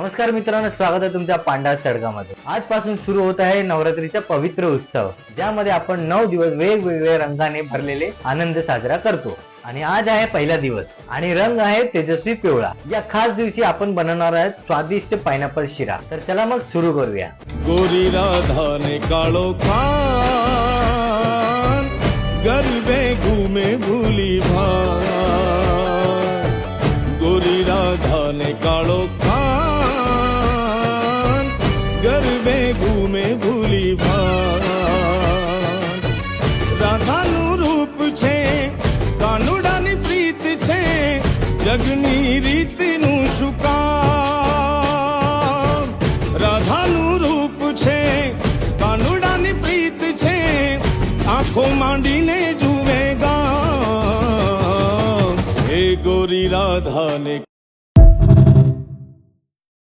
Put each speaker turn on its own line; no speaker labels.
नमस्कार मित्रांनो, स्वागत आहे तुमच्या पांडा सडगामध्ये। आजपासून सुरू होत आहे नवरात्रीचा पवित्र उत्सव, ज्यामध्ये आपण 9 दिवस वेगवेगळ्या रंगाने भरलेले आनंद साजरा करतो। आणि आज आहे पहिला दिवस आणि रंग आहे तेजस्वी पिवळा। या खास दिवशी आपण बनवणार आहोत स्वादिष्ट पाइनएपल शिरा। तर चला मग सुरू करूया।
गोरी राधा ने कालो खान गरबे घूमे भूली भान। गोरी राधा ने कालो खान गरबे घूमे भूली भान। राधा नु रूप छे कानुडानी प्रीत छे जगनी रीति नु शुकाम। राधा नु रूप छे कानुडानी प्रीत छे आंखों मांडीने जुवेगा। हे गोरी राधा ने